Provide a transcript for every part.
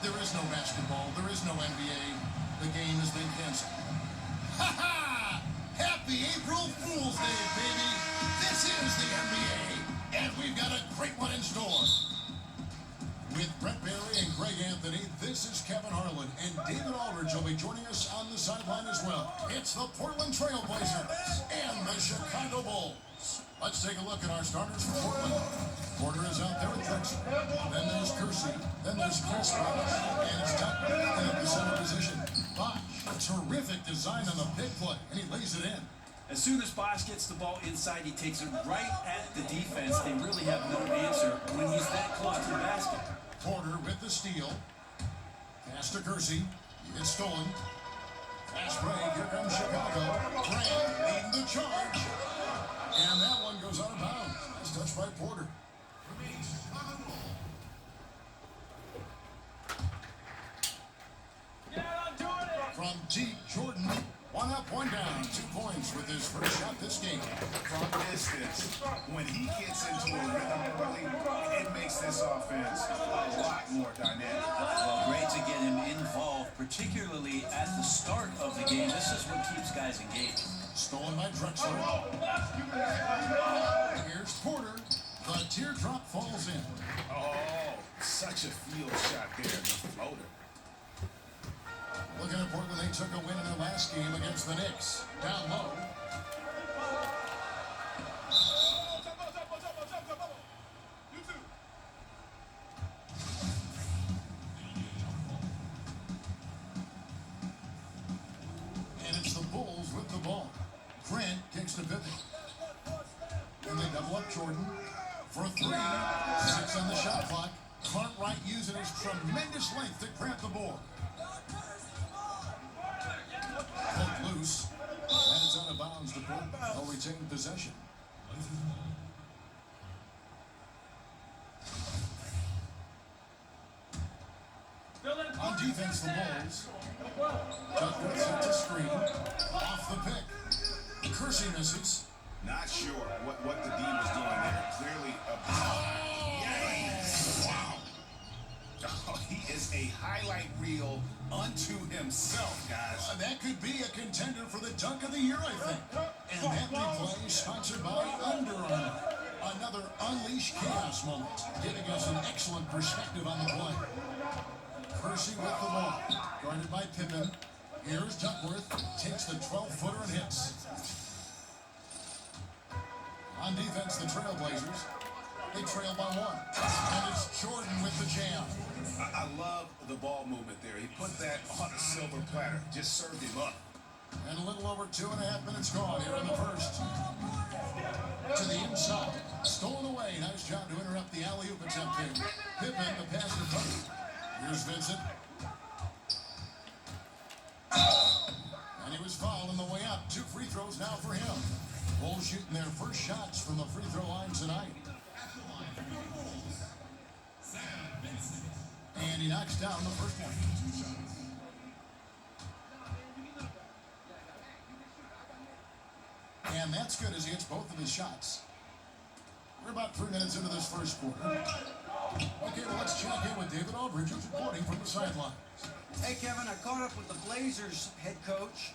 There is no basketball. There is no NBA. The game has been canceled. Ha ha! Happy April Fool's Day, baby! This is the NBA, and we've got a great one in store. With Brett Barry and Greg Anthony, this is Kevin Harlan, and David Aldridge will be joining us on the sideline as well. It's the Portland Trail Blazers and the Chicago Bulls. Let's take a look at our starters for Portland. Porter is out there with Dexler. Then there's Kersey. Then there's Chris Roberts. And it's Tucker in the center position. Bosh, a terrific design on the pick play, and he lays it in. As soon as Bosh gets the ball inside, he takes it right at the defense. They really have no answer when he's that close to the basket. Porter with the steal. Pass to Kersey. It's stolen. Fast break. Here comes Chicago. Grant leading the charge. And that one goes out of bounds. Nice touch by Porter. From deep, Jordan. One up, one down. 2 points with his first shot this game. From distance, when he gets into a rhythm early, it makes this offense a lot more dynamic. Well, great to get him involved, particularly at the start of the game. This is what keeps guys engaged. Stolen by Dexler. Here's Porter. The teardrop falls in. Oh, such a field shot there, the floater. Looking at Portland, they took a win in their last game against the Knicks. Down low. And it's the Bulls with the ball. Grant kicks to Pippen. And they double up Jordan for 3. 6 on the shot clock. Cartwright using his tremendous length to grab the board. Pulled loose. And it's out of bounds to Portland. They'll retain possession. On defense, the Bulls. Tucker set to screen. Off the pick. Kersey misses. Not sure what the D was doing there. Clearly a wow. Oh, he is a highlight reel unto himself, guys. That could be a contender for the dunk of the year, I think. And that replay is sponsored by Under Armour. Another Unleash Chaos moment, giving us an excellent perspective on the play. Kersey with the ball, guarded by Pippen. Here's Duckworth, takes the 12-footer and hits. On defense, the Trailblazers. They trail by 1. And it's Jordan with the jam. I love the ball movement there. He put that on a silver platter. Just served him up. And a little over 2.5 minutes gone here in the first. To the inside. Stolen away. Nice job to interrupt the alley-oop attempt there. Pippen, the pass to Tucker. Here's Vincent. And he was fouled on the way up. 2 free throws now for him. Bulls shooting their first shots from the free throw line tonight. And he knocks down the first one. And that's good as he hits both of his shots. We're about 3 minutes into this first quarter. Okay, well, let's check in with David Aldridge, who's reporting from the sideline. Hey, Kevin, I caught up with the Blazers head coach.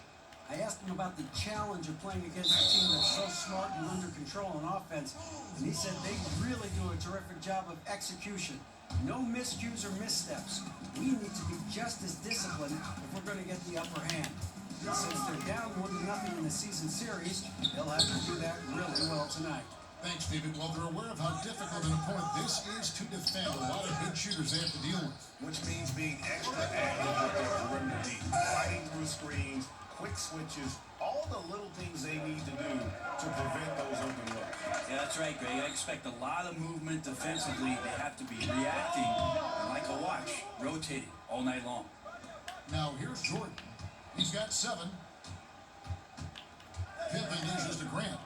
I asked him about the challenge of playing against a team that's so smart and under control on offense, and he said they really do a terrific job of execution. No miscues or missteps. We need to be just as disciplined if we're going to get the upper hand. Since they're down 1-0 in the season series, they'll have to do that really well tonight. Thanks, David. Well, they're aware of how difficult an opponent this is to defend. A lot of good shooters they have to deal with. Which means being extra active with their perimeter D, fighting through screens, quick switches, all the little things they need to do to prevent those open looks. Yeah, that's right, Greg. I expect a lot of movement defensively. They have to be reacting like a watch, rotating all night long. Now, here's Jordan. He's got 7. Pippen dishes to Grant.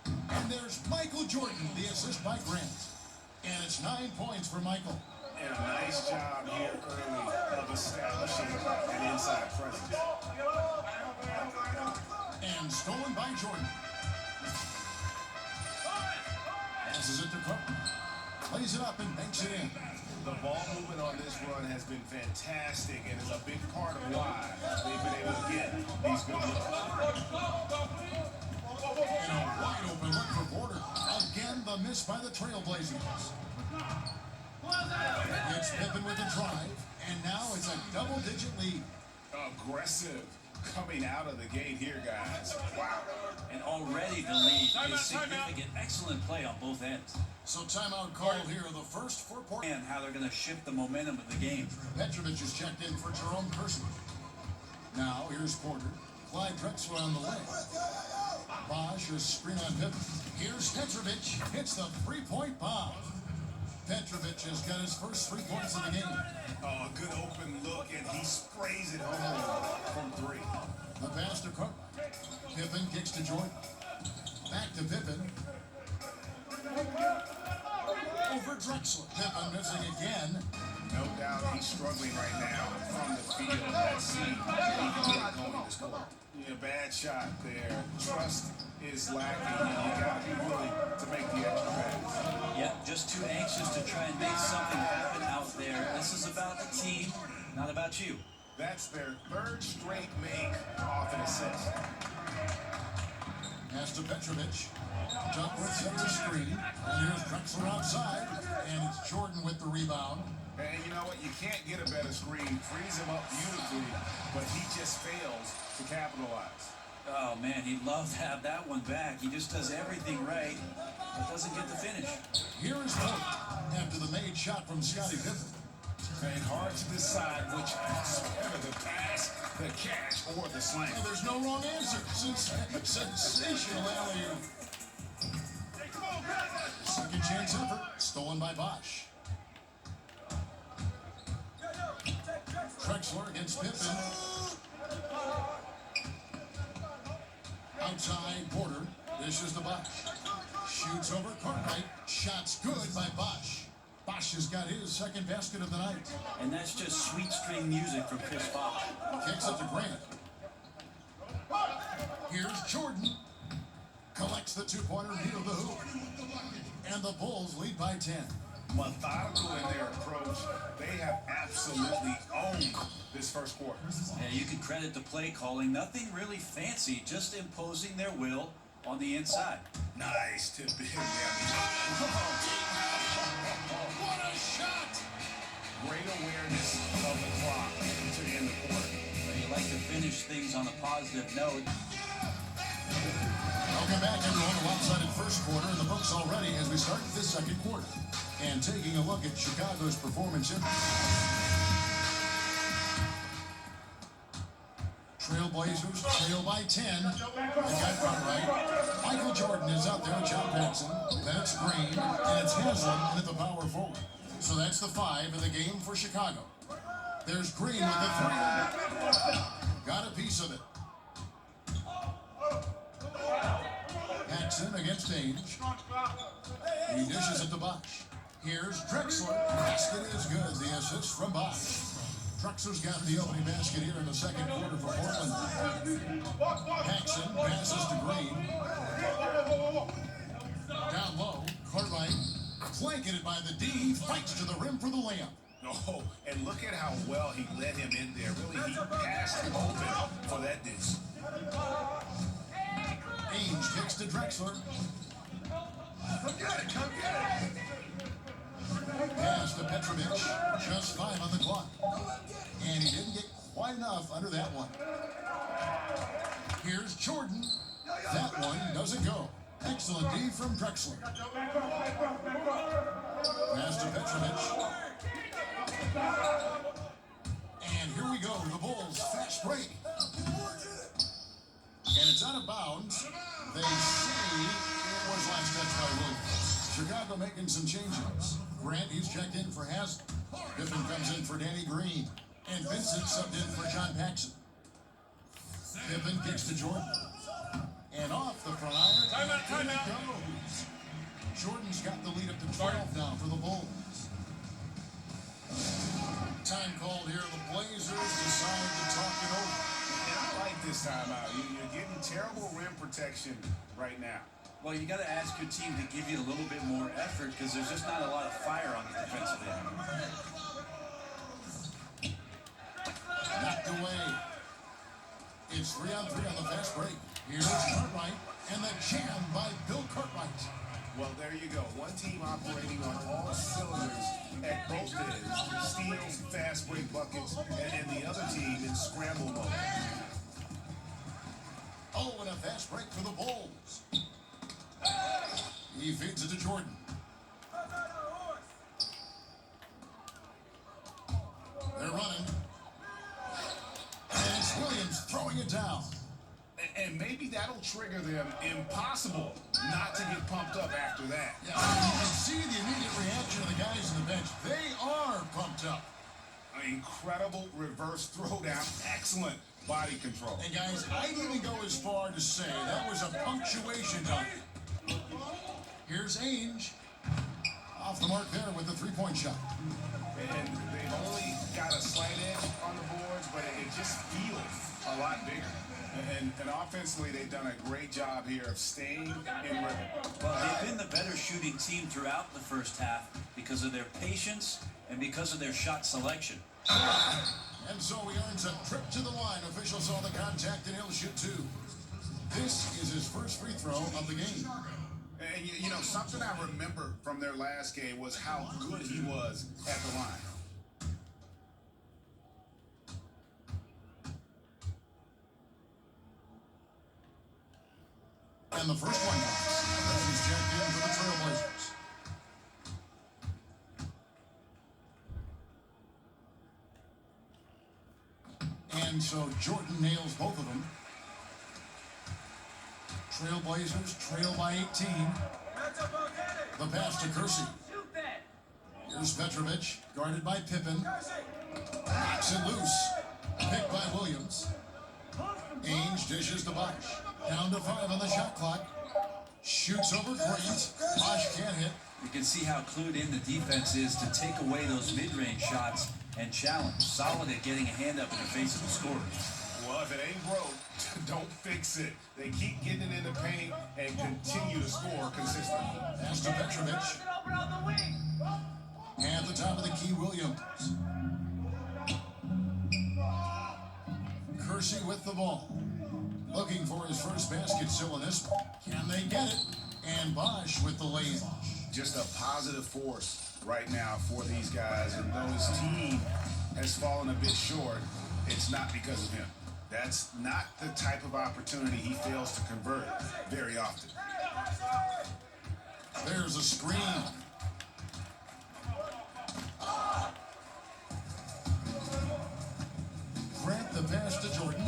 And there's Michael Jordan, the assist by Grant. And it's 9 points for Michael. And a nice job here early of establishing an inside presence. And stolen by Jordan. Passes it to Cook. Plays it up and banks it in. The ball movement on this run has been fantastic and is a big part of why they've been able to get these good looks. And a wide open look for Porter. Again, the miss by the Trailblazers. It's Pippen with the drive, and now it's a double-digit lead. Aggressive coming out of the gate here, guys. Wow. And already the lead is significant. Excellent play on both ends. So timeout called here, the first for Portland. And how they're going to shift the momentum of the game. Petrovic is checked in for Jerome Kersey. Now here's Porter. Clyde Drexler on the leg. Bosch is screen on Pippen. Here's Petrovic. Hits the three-point bomb. Petrovic has got his first 3 points of the game. Oh, a good open look, and he sprays it home from three. The pass to Cook. Pippen kicks to Jordan. Back to Pippen. Over Drexler. Pippen missing again. No doubt he's struggling right now from the field. Let's see if he can get going to score. Yeah, bad shot there. Trust is lacking. You got to be willing to make the extra pass. Yeah, just too anxious to try and make something happen out there. This is about the team, not about you. That's their third straight make off an assist. Pass to Petrovic. Duckworth sets a screen. And here's Drexler outside. And it's Jordan with the rebound. And you know what? You can't get a better screen. Frees him up beautifully, but he just fails to capitalize. Oh, man, he'd love to have that one back. He just does everything right, but doesn't get the finish. Here is Porter after the made shot from Scottie Pippen. And hard to decide which is better, the pass, the catch, or the slam. Well, there's no wrong answer. Sensational alley-oop. Second chance effort, stolen by Bosch. Drexler against Pippen. Outside Porter. This is the Bosch. Shoots over Cartwright. Shots good by Bosch. Bosch has got his second basket of the night. And that's just sweet string music from Chris Bosch. Kicks it to Grant. Here's Jordan. Collects the two-pointer near the hoop. And the Bulls lead by 10. Methodical in their approach. They have absolutely owned this first quarter. Yeah, you can credit the play calling. Nothing really fancy, just imposing their will on the inside. Nice tip in. What a shot! Great awareness of the clock to end the quarter. But you like to finish things on a positive note. Welcome back, everyone. A lopsided first quarter in the books already as we start this second quarter. And taking a look at Chicago's performance in Trailblazers trail by 10. They got Cartwright. Michael Jordan is out there. John Paxson. Then it's Green. And it's Haslam at the power forward. So that's the 5 in the game for Chicago. There's Green with the 3. Got a piece of it. Paxson against Ainge. He dishes it to Bosch. Here's Drexler. Basket is good. The assist from Bosch. Drexler's got the opening basket here in the second quarter for Portland. Paxson passes to Green. Down low, Cartwright flanking it by the D. Fights to the rim for the layup. Oh, and look at how well he let him in there. Really, he passed him open for that dish. Ainge kicks to Drexler. Come get it, come get it. Pass to Petrovic. Just 5 on the clock. And he didn't get quite enough under that one. Here's Jordan. That one doesn't go. Excellent D from Drexler. Pass to Petrovic. And here we go. The Bulls fast break. And it's out of bounds. They say it was last touch by Williams. Chicago making some changes. Grant, he's checked in for Haslam. Pippen comes in for Danny Green. And Vincent subbed in for John Paxson. Pippen kicks to Jordan. And off the front iron. Time out. Goes. Jordan's got the lead up to 12 now for the Bulls. Time called here. The Blazers decide to talk it over. And I like this timeout. You're getting terrible rim protection right now. Well, you got to ask your team to give you a little bit more effort because there's just not a lot of fire on the defensive end. Knocked away. It's 3-on-3 on the fast break. Here's Cartwright, and the jam by Bill Cartwright. Well, there you go. One team operating on all cylinders at both ends. Steals, fast break buckets, and the other team in scramble mode. Oh, and a fast break for the Bulls. He feeds it to Jordan. They're running. And it's Williams throwing it down. And maybe that'll trigger them. Impossible not to get pumped up after that. Yeah, you can see the immediate reaction of the guys on the bench. They are pumped up. An incredible reverse throwdown. Excellent body control. And guys, I'd even go as far to say that was a punctuation dunk. Here's Ainge. Off the mark there with the three-point shot. And they've only got a slight edge on the boards, but it just feels a lot bigger. And offensively, they've done a great job here of staying in rhythm. Well, they've been the better shooting team throughout the first half because of their patience and because of their shot selection. And so he earns a trip to the line. Officials saw the contact and he'll shoot two. This is his first free throw of the game. And you know, something I remember from their last game was how good he was at the line. And the first one goes. He's checked in for the Trailblazers. And so Jordan nails both of them. Trailblazers trail by 18. The pass to Kersey. Here's Petrovic, guarded by Pippen. Knocks it loose. Picked by Williams. Ainge dishes to Bosch. Down to 5 on the shot clock. Shoots over Grant. Bosch can't hit. You can see how clued in the defense is to take away those mid-range shots and challenge. Solid at getting a hand up in the face of the scorers. Well, if it ain't broke, don't fix it. They keep getting it in the paint and continue to score consistently. Pass to Petrovic. And the top of the key, Williams. Kersey with the ball. Looking for his first basket still in this one. Can they get it? And Bosch with the lay-in. Just a positive force right now for these guys. And though his team has fallen a bit short, it's not because of him. That's not the type of opportunity he fails to convert very often. There's a screen. Grant the pass to Jordan.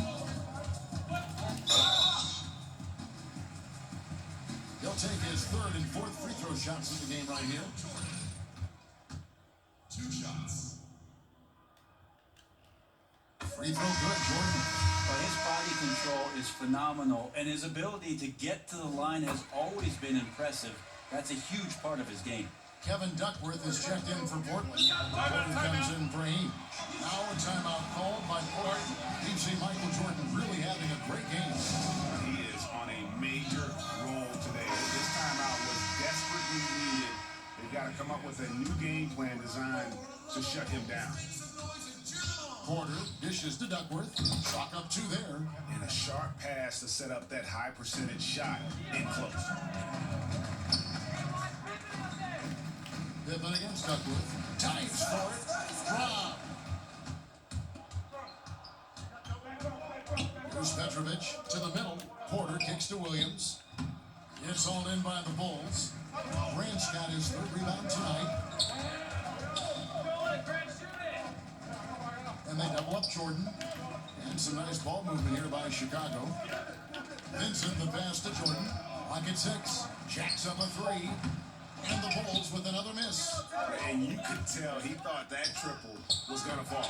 He'll take his third and fourth free throw shots of the game right here. 2 shots. Free throw good, Jordan. But his body control is phenomenal, and his ability to get to the line has always been impressive. That's a huge part of his game. Kevin Duckworth is checked in for Portland. Portland comes in for Ainge. Now a timeout called by Portland. You see Michael Jordan really having a great game. He is on a major roll today. This timeout was desperately needed. They've got to come up with a new game plan designed to shut him down. Porter dishes to Duckworth. Chalk up 2 there. And a sharp pass to set up that high percentage shot in close. Pippen against Duckworth. Dives for it. Rob. Here's Petrovic to the middle. Porter kicks to Williams. It's all in by the Bulls. Grant's got his third rebound tonight. And they double up Jordan. And some nice ball movement here by Chicago. Vincent the pass to Jordan. Pocket 6. Jacks up a 3. And the Bulls with another miss. And you could tell he thought that triple was going to fall.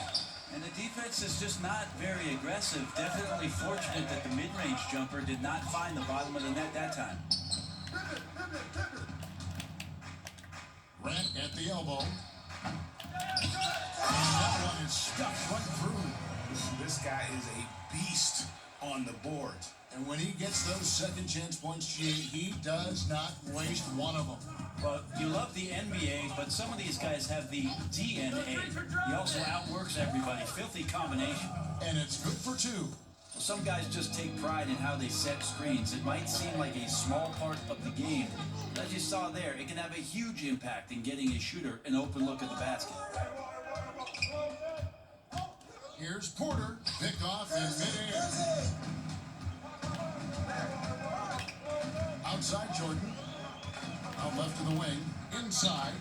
And the defense is just not very aggressive. Definitely fortunate that the mid-range jumper did not find the bottom of the net that time. Grant at the elbow. And that one is stuffed right through. This guy is a beast on the board. And when he gets those second chance points, he does not waste one of them. Well, you love the NBA, but some of these guys have the DNA. He also outworks everybody. Filthy combination. And it's good for two. Some guys just take pride in how they set screens. It might seem like a small part of the game, but as you saw there, it can have a huge impact in getting a shooter an open look at the basket. Here's Porter, picked off in midair. Outside Jordan. Out left of the wing. Inside.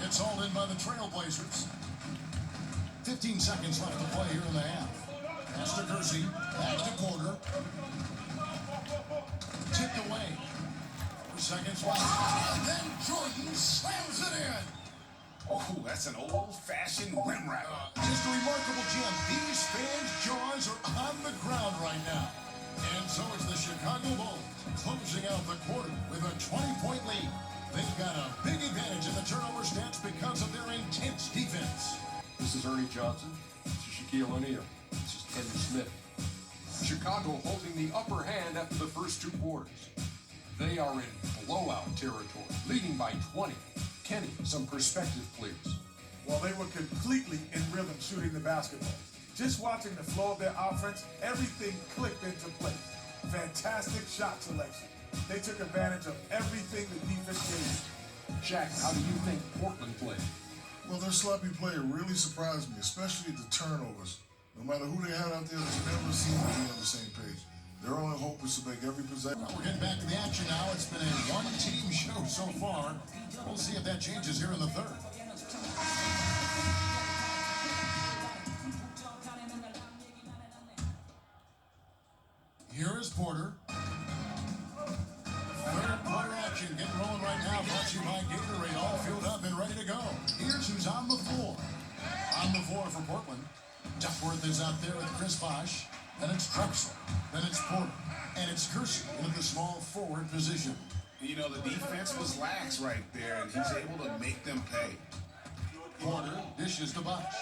It's hauled in by the Trailblazers. 15 seconds left to play here in the half. Pass to Kersey. Back to Porter. Tipped away. 4 seconds left. And then Jordan slams it in. Oh, that's an old-fashioned rim wrap. Just a remarkable gem. These fans' jaws are on the ground right now. And so it's the Chicago Bulls closing out the quarter with a 20-point lead. They've got a big advantage in the turnover stats because of their intense defense. This is Ernie Johnson. This is Shaquille O'Neal. This is Kenny Smith. Chicago holding the upper hand after the first 2 quarters. They are in blowout territory, leading by 20. Kenny, some perspective, please. Well, they were completely in rhythm shooting the basketball. Just watching the flow of their offense, everything clicked into place. Fantastic shot selection. They took advantage of everything the defense gave them. Shaq, how do you think Portland played? Well, their sloppy play really surprised me, especially the turnovers. No matter who they had out there, they never seemed to be on the same page. Their only hope is to make every possession. Well, we're getting back to the action now. It's been a one-team show so far. We'll see if that changes here in the third. Here is Porter. Third quarter action getting rolling right now. Brought to you by Gatorade. All filled up and ready to go. Here's who's on the floor. On the floor for Portland. Duckworth is out there with Chris Bosh. Then it's Drexler. Then it's Porter. And it's Kersey in the small forward position. You know, the defense was lax right there, and he's able to make them pay. Porter dishes to Bosh.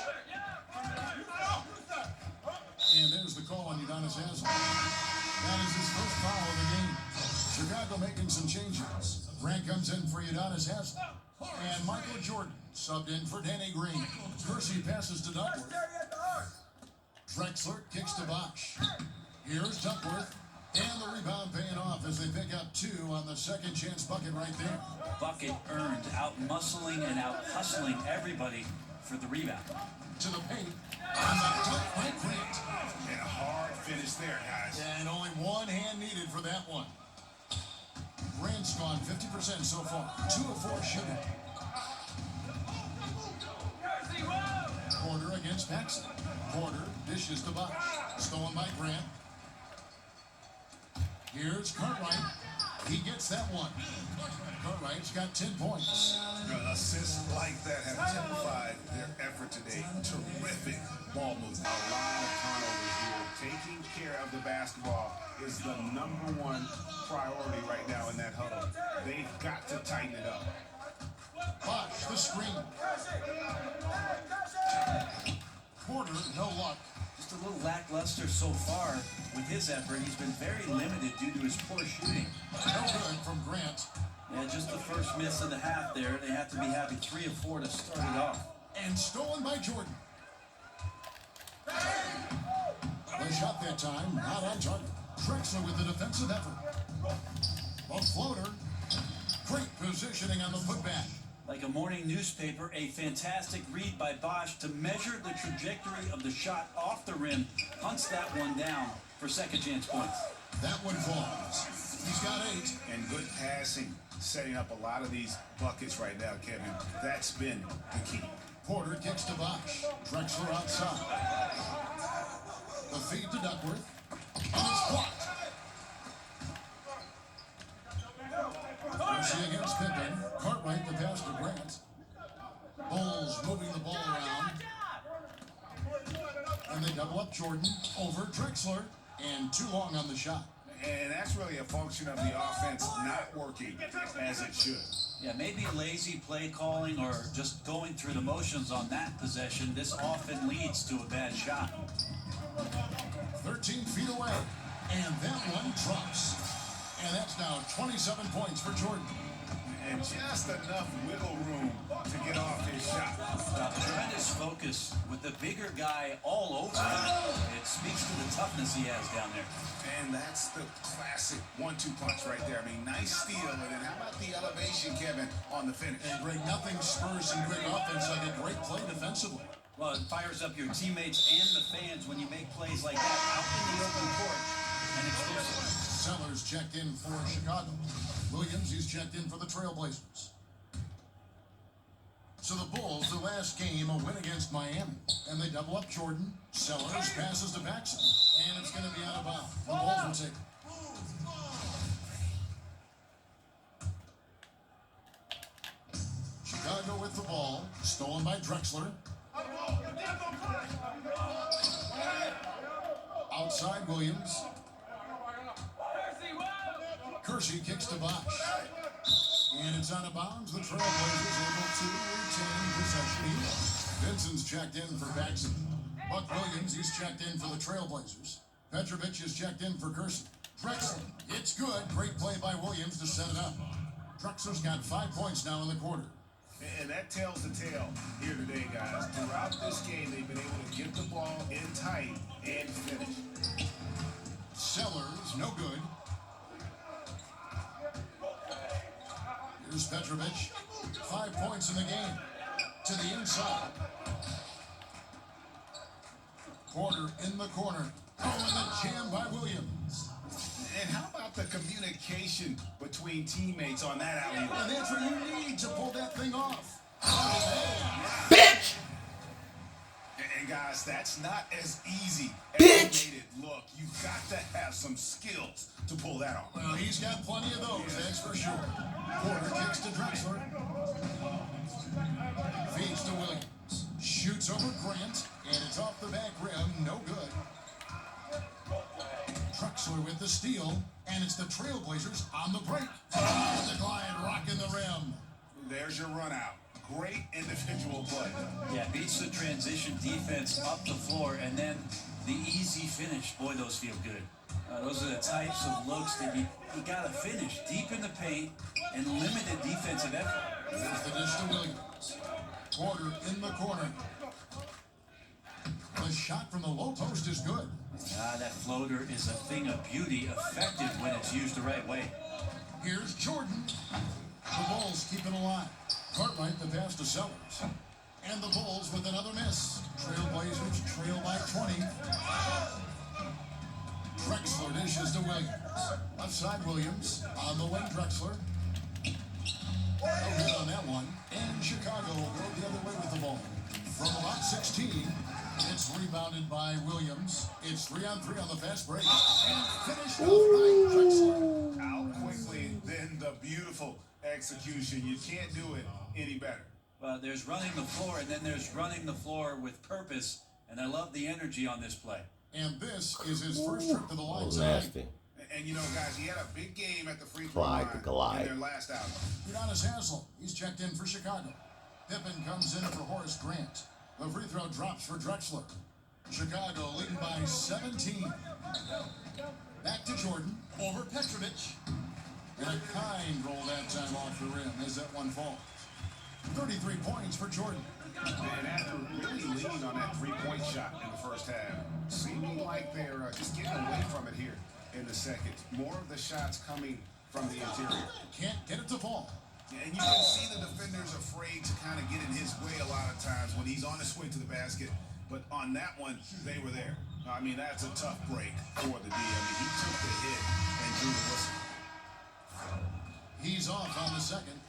And there's the call on Udonis Haslem. That is his first foul of the game. Chicago making some changes. Grant comes in for Udonis Haslem. And Michael Jordan subbed in for Danny Green. Kersey passes to Duckworth. Drexler kicks to Bosh. Here's Duckworth. And the rebound paying off as they pick up 2 on the second chance bucket right there. Bucket earned, out-muscling and out-hustling everybody for the rebound. To the paint. And the dunk by Grant. And a hard finish there, guys. And only one hand needed for that one. Grant's gone 50% so far. 2 of 4 shooting. Porter against Paxson. Porter dishes to Bosh. Stolen by Grant. Here's Cartwright. He gets that one. Cartwright's got 10 points. Assists like that have typified their effort today. Terrific ball movement. A lot of turnovers here. Taking care of the basketball is the #1 priority right now in that huddle. They've got to tighten it up. Bosh, the screen. Porter, no luck. Just a little lackluster so far with his effort. He's been very limited due to his poor shooting. No good from Grant. Yeah, just the first miss of the half there. They have to be having 3 of 4 to start it off. And stolen by Jordan. The shot that time, not on target. Drexler with the defensive effort. A floater. Great positioning on the putback. Like a morning newspaper, a fantastic read by Bosh to measure the trajectory of the shot off the rim. Hunts that one down for second chance points. That one falls. He's got 8. And good passing, setting up a lot of these buckets right now, Kevin. That's been the key. Porter kicks to Bosh. Drexler outside. The feed to Duckworth. And it's blocked. Kersey against Pippen. Cartwright the pass to Grant. Bulls moving the ball around. And they double up Jordan over Drexler. And too long on the shot. And that's really a function of the offense not working as it should. Yeah, maybe lazy play calling or just going through the motions on that possession. This often leads to a bad shot. 13 13 feet away. And that one drops. And that's now 27 points for Jordan. And just enough wiggle room to get off his shot. Tremendous focus with the bigger guy all over him. It speaks to the toughness he has down there. And that's the classic 1-2 punch right there. I mean, nice steal. And then how about the elevation, Kevin, on the finish? And Greg, nothing spurs some quick offense like a great play defensively. Well, it fires up your teammates and the fans when you make plays like that out in the open court and explosive. Sellers checked in for Chicago. Williams, he's checked in for the Trailblazers. So the Bulls, their last game, a win against Miami. And they double up Jordan. Sellers passes to Paxson. And it's going to be out of bounds. The Bulls will take it. Chicago with the ball. Stolen by Dexler. Outside Williams. Kersey kicks to Bosch. And it's out of bounds. The Trailblazers able to retain possession here. Vincent's checked in for Paxson. Buck Williams, he's checked in for the Trailblazers. Petrovic is checked in for Kersey. Drexler, it's good. Great play by Williams to set it up. Drexler's got 5 points now in the quarter. And that tells the tale here today, guys. Throughout this game, they've been able to get the ball in tight and finish. Sellers, no good. Here's Petrovic. 5 points in the game. To the inside. Porter in the corner. Oh, and the jam by Williams. And how about the communication between teammates on that alley-oop? And that's what you need to pull that thing off. Bitch! And guys, that's not as easy as it made it look. You've got to have some skills to pull that off. Well, he's got plenty of those, that's for sure. Porter kicks to Drexler. Feeds to Williams. Shoots over Grant, and it's off the back rim. No good. Drexler with the steal, and it's the Trailblazers on the break. Oh, the Glide rocking the rim. There's your run out. Great individual play. Yeah, beats the transition defense up the floor, and then the easy finish. Boy, those feel good. Those are the types of looks that you got to finish deep in the paint and limited defensive effort. There's the dish to Williams. Porter in the corner. The shot from the low post is good. That floater is a thing of beauty, effective when it's used the right way. Here's Jordan. The Bulls keep it alive. Cartwright the pass to Sellers. And the Bulls with another miss. Trailblazers trail by 20. Drexler dishes to Williams. Left side Williams. On the wing, Drexler. No hit on that one. And Chicago will go the other way with the ball. From about 16, it's rebounded by Williams. It's 3-on-3 on the fast break. And finished off by Dexler. Out quickly, then the beautiful execution. You can't do it any better. There's running the floor, and then there's running the floor with purpose, and I love the energy on this play. And this is his first trip to the line Nasty. tonight. And you know, guys, he had a big game at the free throw Clyde line the Glide. in their last outing. Udonis Haslem, he's checked in for Chicago. Pippen comes in for Horace Grant. The free throw drops for Drexler. Chicago leading by 17. Back to Jordan, over Petrovic. And a kind roll that time off the rim as that one falls. 33 points for Jordan. And after really leaning on that three-point shot in the first half, seeming like they're just getting away from it here in the second. More of the shots coming from the interior. Can't get it to fall. And you can see the defenders afraid to kind of get in his way a lot of times when he's on his way to the basket. But on that one, they were there. I mean, that's a tough break for the D. I mean, he took the hit and drew the whistle. He's off on the second.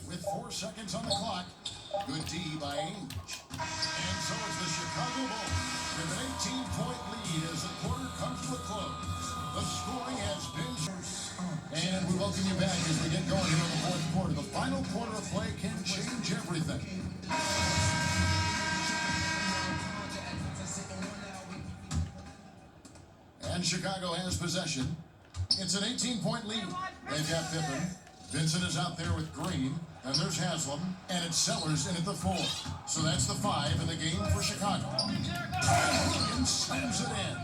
With 4 seconds on the clock, good D by Ainge. And so is the Chicago Bulls with an 18-point lead as the quarter comes to a close. The scoring has been... And we welcome you back as we get going here in the fourth quarter. The final quarter of play can change everything. And Chicago has possession. It's an 18-point lead. They've got Pippen. Vincent is out there with Green. Then there's Haslam, and it's Sellers in at the 4. So that's the 5 in the game for Chicago. And slams it in.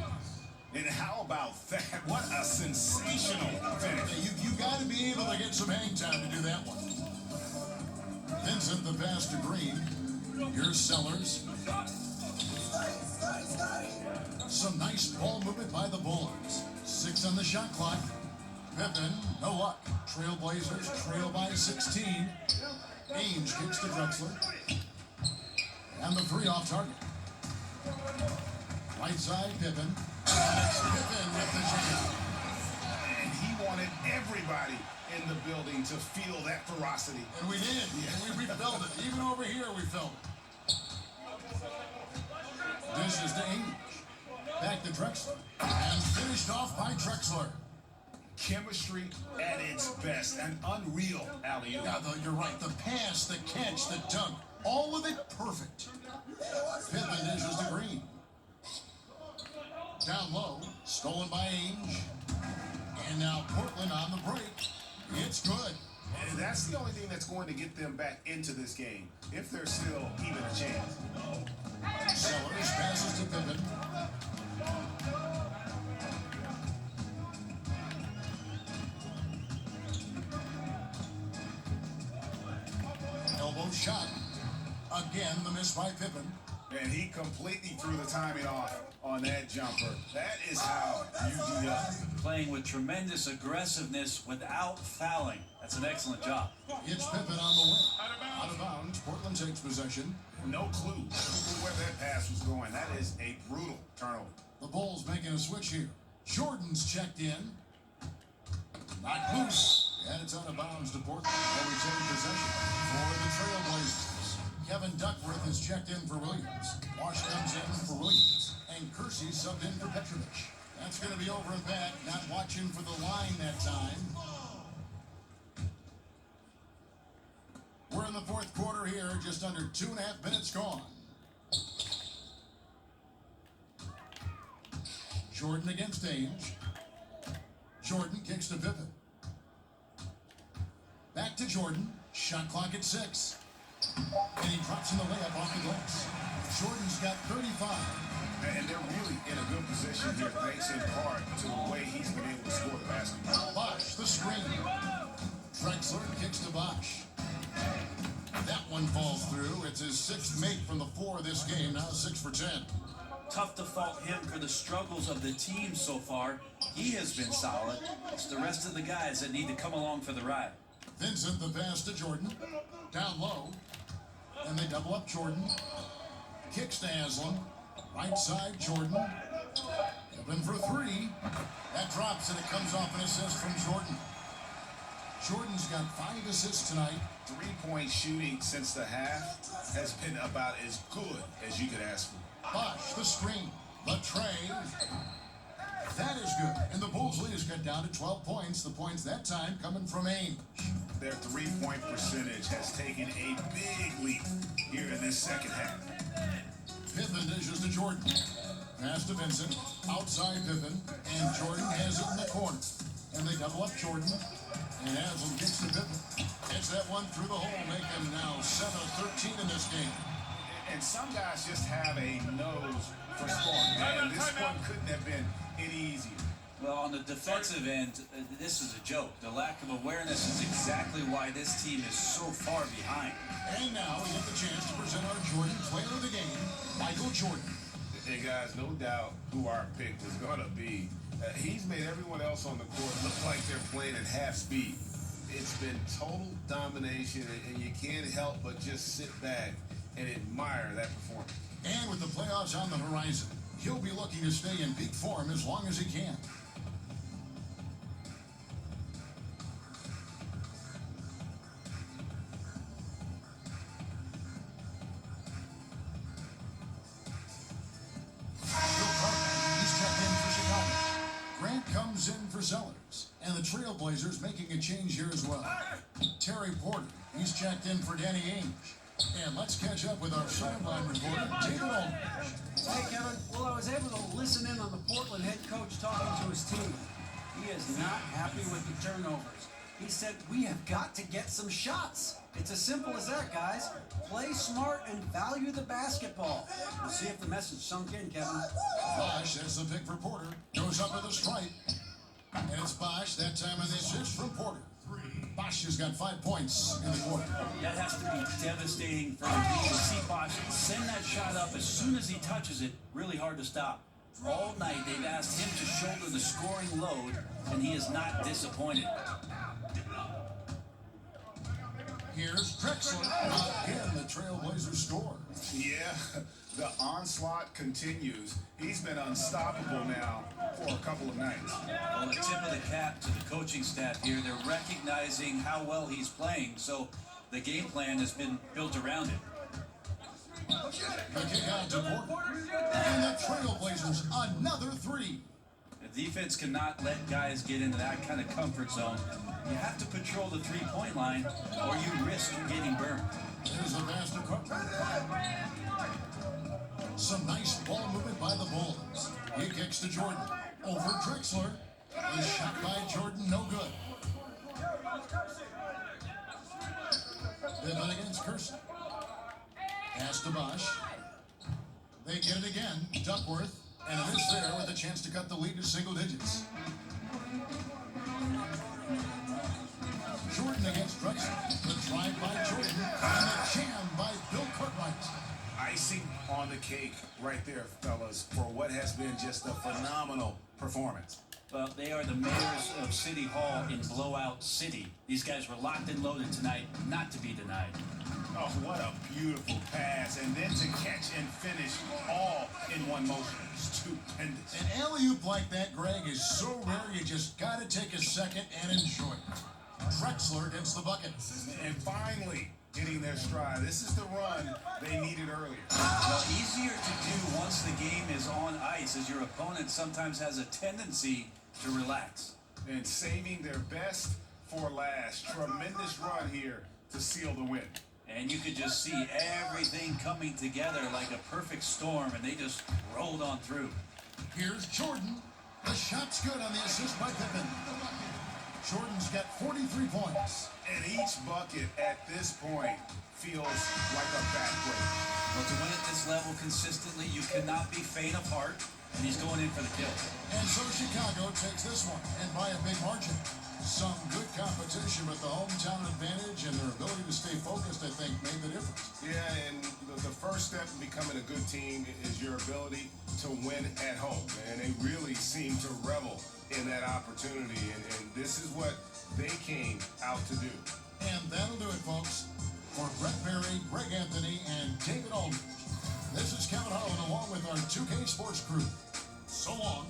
And how about that? What a sensational finish. You got to be able to get some hang time to do that one. Vincent the pass to Green. Here's Sellers. Some nice ball movement by the Bulls. 6 on the shot clock. Pippen, no luck. Trailblazers trail by 16. Ainge kicks to Dexler. And the 3 off target. Right side, Pippen. It's Pippen with the jam. And he wanted everybody in the building to feel that ferocity. And we did. And we felt it. Even over here, we felt it. Dishes to Ainge. Back to Drexler. And finished off by Drexler. Chemistry at its best. An unreal alley-oop. Yeah, you're right. The pass, the catch, the dunk. All of it perfect. Pippen dishes to Green. Down low. Stolen by Ainge. And now Portland on the break. It's good. And that's the only thing that's going to get them back into this game, if there's still even a chance. Sellers passes to Pippen. Elbow shot. Again, the miss by Pippen. And he completely threw the timing off on that jumper. That is how you do that. Playing with tremendous aggressiveness without fouling. That's an excellent job. It's Pippen on the win. Out of bounds. Portland takes possession. No clue where that pass was going. That is a brutal turnover. The Bulls making a switch here. Jordan's checked in. Knocked loose. And it's out of bounds to Portland. They'll retain possession for the Trailblazers. Kevin Duckworth is checked in for Williams. Wash comes in for Williams. And Kersey subbed in for Petrovic. That's going to be over and back. Not watching for the line that time. We're in the fourth quarter here. Just under 2.5 minutes gone. Jordan against Ainge. Jordan kicks to Pippen. Back to Jordan. Shot clock at 6. And he drops in the layup off the glass. Jordan's got 35. And they're really in a good position here, thanks in part to the way he's been able to score the basketball. Bosch, the screen. Drexler kicks to Bosch. That one falls through. It's his 6th make from the 4 this game. Now 6 for 10. Tough to fault him for the struggles of the team so far. He has been solid. It's the rest of the guys that need to come along for the ride. Vincent the pass to Jordan. Down low. And they double up Jordan. Kicks to Haslam. Right side, Jordan. Open for 3. That drops and it comes off an assist from Jordan. Jordan's got 5 assists tonight. 3-point shooting since the half has been about as good as you could ask for. Bosch, the screen. The tray. That is good. And the Bulls lead has cut down to 12 points. The points that time coming from Ainge. Their 3-point percentage has taken a big leap here in this second half. Pippen dishes to Jordan. Pass to Vincent. Outside Pippen. And Jordan has it in the corner. And they double up Jordan. And Haslam gets to Pippen. Gets that one through the hole, making now 7 of 13 in this game. And some guys just have a nose for scoring. And this one couldn't have been any easier. Well, on the defensive end, this is a joke. The lack of awareness is exactly why this team is so far behind. And now we get the chance to present our Jordan player of the game, Michael Jordan. Hey guys, no doubt who our pick was going to be. He's made everyone else on the court look like they're playing at half speed. It's been total domination, and you can't help but just sit back and admire that performance. And with the playoffs on the horizon, he'll be looking to stay in peak form as long as he can. Comes in for Sellers. And the Trailblazers making a change here as well. Terry Porter, he's checked in for Danny Ainge. And let's catch up with our sideline reporter, David Aldridge. Hey, Kevin. Well, I was able to listen in on the Portland head coach talking to his team. He is not happy with the turnovers. He said, we have got to get some shots. It's as simple as that, guys. Play smart and value the basketball. We'll see if the message sunk in, Kevin. Bosch, that's the pick for Porter. Goes up with a strike. And it's Bosch, that time on the assist from Porter. Bosch has got 5 points in the quarter. That has to be devastating for him to see Bosch send that shot up as soon as he touches it. Really hard to stop. All night they've asked him to shoulder the scoring load, and he is not disappointed. Here's Dexler. Again, the Trailblazers score. Yeah, the onslaught continues. He's been unstoppable now for a couple of nights. Well, a tip of the cap to the coaching staff here. They're recognizing how well he's playing, so the game plan has been built around it. The kick out to Porter. And the Trailblazers, another three. The defense cannot let guys get into that kind of comfort zone. You have to patrol the three-point line, or you risk getting burned. There's a pass to Cook. Some nice ball movement by the Bulls. He kicks to Jordan. Over Dexler. A shot by Jordan, no good. Pivot against Kirsten. Pass to Bosch. They get it again. Duckworth. And it is there with a chance to cut the lead to single digits. Jordan against Dexler. The drive by Jordan. And the jam by Bill Cartwright. Icing on the cake right there, fellas, for what has been just a phenomenal performance. Well, they are the mayors of City Hall in Blowout City. These guys were locked and loaded tonight, not to be denied. Oh, what a beautiful pass. And then to catch and finish all in one motion. Stupendous. An alley-oop like that, Greg, is so rare you just got to take a second and enjoy it. Dexler gets the bucket. And finally, hitting their stride. This is the run they needed earlier. Well, easier to do once the game is on ice, as your opponent sometimes has a tendency to relax. And saving their best for last. Tremendous run here to seal the win. And you could just see everything coming together like a perfect storm, and they just rolled on through. Here's Jordan. The shot's good on the assist by Pippen. Jordan's got 43 points. And each bucket at this point feels like a backbreaker. Well, to win at this level consistently, you cannot be faint of heart, and he's going in for the kill. And so Chicago takes this one, and by a big margin. Some good competition, but the hometown advantage and their ability to stay focused, I think, made the difference. Yeah, and the first step in becoming a good team is your ability to win at home. And they really seem to revel in that opportunity, and this is what they came out to do. And that'll do it, folks. For Brett Berry, Greg Anthony, and David Aldridge, this is Kevin Harlan along with our 2K Sports crew. So long.